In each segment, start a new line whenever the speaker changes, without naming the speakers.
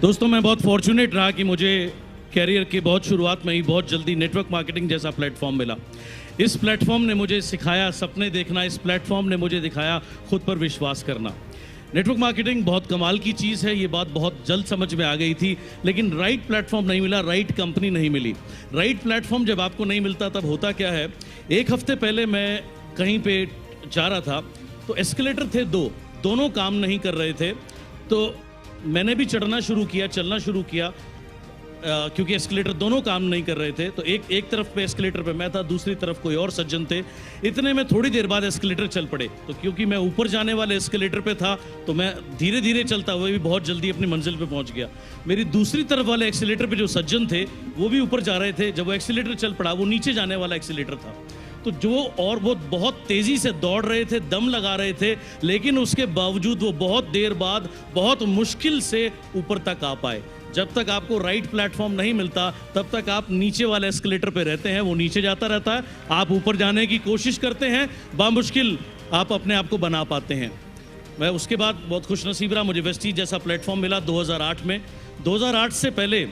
दोस्तों, मैं बहुत फॉर्चुनेट रहा कि मुझे कैरियर के बहुत शुरुआत में ही बहुत जल्दी नेटवर्क मार्केटिंग जैसा प्लेटफॉर्म मिला। इस प्लेटफॉर्म ने मुझे सिखाया सपने देखना, इस प्लेटफॉर्म ने मुझे दिखाया खुद पर विश्वास करना। नेटवर्क मार्केटिंग बहुत कमाल की चीज़ है, ये बात बहुत जल्द समझ में आ गई थी, लेकिन राइट प्लेटफॉर्म नहीं मिला, राइट कंपनी नहीं मिली। राइट प्लेटफॉर्म जब आपको नहीं मिलता तब होता क्या है, एक हफ्ते पहले मैं कहीं पे जा रहा था तो एस्केलेटर थे दोनों काम नहीं कर रहे थे, तो मैंने भी चढ़ना शुरू किया, चलना शुरू किया, क्योंकि एस्केलेटर दोनों काम नहीं कर रहे थे। तो एक तरफ पे एस्केलेटर पे मैं था, दूसरी तरफ कोई और सज्जन थे। इतने में थोड़ी देर बाद एस्केलेटर चल पड़े, तो क्योंकि मैं ऊपर जाने वाले एस्केलेटर पे था तो मैं धीरे धीरे चलता हुआ भी बहुत जल्दी अपनी मंजिल पे पहुंच गया। मेरी दूसरी तरफ वाले एक्सीलेटर पे जो सज्जन थे वो भी ऊपर जा रहे थे। जब वो एक्सीलेटर चल पड़ा, वो नीचे जाने वाला एक्सीलेटर था, तो वो बहुत तेजी से दौड़ रहे थे, दम लगा रहे थे, लेकिन उसके बावजूद वो बहुत देर बाद बहुत मुश्किल से ऊपर तक आ पाए। जब तक आपको राइट प्लेटफॉर्म नहीं मिलता तब तक आप नीचे वाले एस्केलेटर पे रहते हैं, वो नीचे जाता रहता है, आप ऊपर जाने की कोशिश करते हैं, बामुश्किल आप अपने आप को बना पाते हैं। मैं उसके बाद बहुत खुशनसीब रहा, मुझे वेस्टीज जैसा प्लेटफॉर्म मिला 2008 में। 2008 से पहले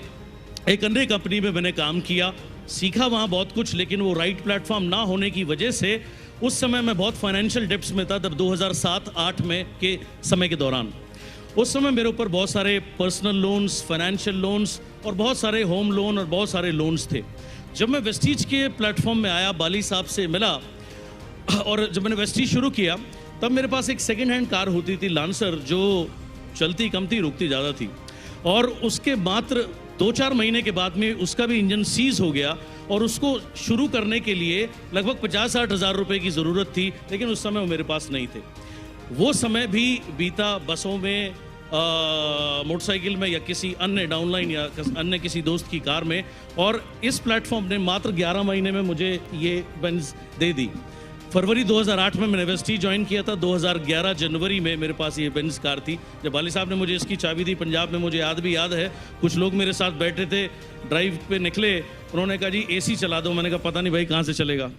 एक अन्य कंपनी में मैंने काम किया, सीखा वहाँ बहुत कुछ, लेकिन वो राइट प्लेटफॉर्म ना होने की वजह से उस समय मैं बहुत फाइनेंशियल डेप्ट्स में था। तब 2007-8 में के समय के दौरान उस समय मेरे ऊपर बहुत सारे पर्सनल लोन्स, फाइनेंशियल लोन्स और बहुत सारे होम लोन और बहुत सारे लोन्स थे। जब मैं वेस्टीज के प्लेटफॉर्म में आया, बाली साहब से मिला और जब मैंने वेस्टीज शुरू किया तब मेरे पास एक सेकेंड हैंड कार होती थी लांसर, जो चलती कम थी, रुकती ज़्यादा थी, और उसके मात्र 2-4 महीने के बाद में उसका भी इंजन सीज हो गया और उसको शुरू करने के लिए लगभग 50-60 हज़ार रुपये की ज़रूरत थी, लेकिन उस समय वो मेरे पास नहीं थे। वो समय भी बीता बसों में, मोटरसाइकिल में या किसी अन्य डाउनलाइन या अन्य किसी दोस्त की कार में, और इस प्लेटफॉर्म ने मात्र 11 महीने में मुझे ये बेंज दे दी। फरवरी 2008 में मैंने वेस्टीज ज्वाइन किया था, 2011 जनवरी में मेरे पास ये बेंज कार थी। जब बाली साहब ने मुझे इसकी चाबी दी पंजाब में, मुझे याद है, कुछ लोग मेरे साथ बैठे थे, ड्राइव पे निकले, उन्होंने कहा जी एसी चला दो। मैंने कहा पता नहीं भाई कहाँ से चलेगा।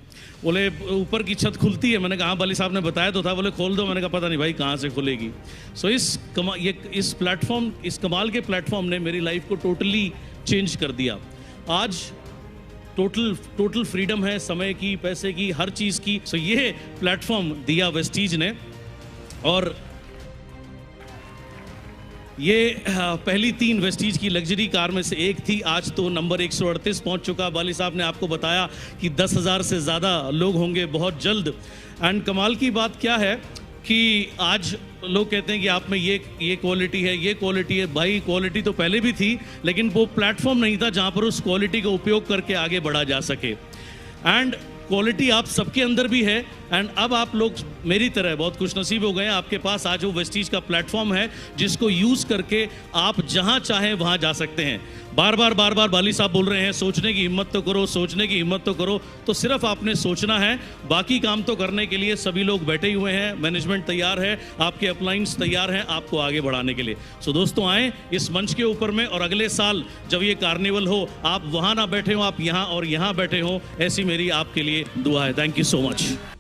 बोले ऊपर की छत खुलती है। मैंने कहा हाँ बाली साहब ने बताया तो था। बोले खोल दो। मैंने कहा पता नहीं भाई कहाँ से खुलेगी। सो इस कमाल के प्लेटफॉर्म ने मेरी लाइफ को टोटली चेंज कर दिया। आज टोटल फ्रीडम है, समय की, पैसे की, हर चीज़ की। सो ये प्लेटफॉर्म दिया वेस्टीज ने, और ये पहली 3 वेस्टीज की लग्जरी कार में से एक थी। आज तो नंबर 138 पहुंच चुका। बाली साहब ने आपको बताया कि 10,000 से ज़्यादा लोग होंगे बहुत जल्द। एंड कमाल की बात क्या है कि आज लोग कहते हैं कि आप में ये क्वालिटी है, ये क्वालिटी है। भाई क्वालिटी तो पहले भी थी, लेकिन वो प्लेटफॉर्म नहीं था जहां पर उस क्वालिटी का उपयोग करके आगे बढ़ा जा सके। एंड क्वालिटी आप सबके अंदर भी है। एंड अब आप लोग मेरी तरह बहुत खुशनसीब हो गए हैं, आपके पास आज वो वेस्टीज का प्लेटफॉर्म है जिसको यूज़ करके आप जहां चाहें वहां जा सकते हैं। बार बार बाली साहब बोल रहे हैं सोचने की हिम्मत तो करो, सोचने की हिम्मत तो करो। तो सिर्फ आपने सोचना है, बाकी काम तो करने के लिए सभी लोग बैठे हुए हैं, मैनेजमेंट तैयार है, आपके अपलाइंस तैयार हैं आपको आगे बढ़ाने के लिए। सो दोस्तों आएँ इस मंच के ऊपर में, और अगले साल जब ये कार्निवल हो आप वहाँ ना बैठे हो, आप यहाँ और यहाँ बैठे हो, ऐसी मेरी आपके लिए दुआ है। Thank you so much.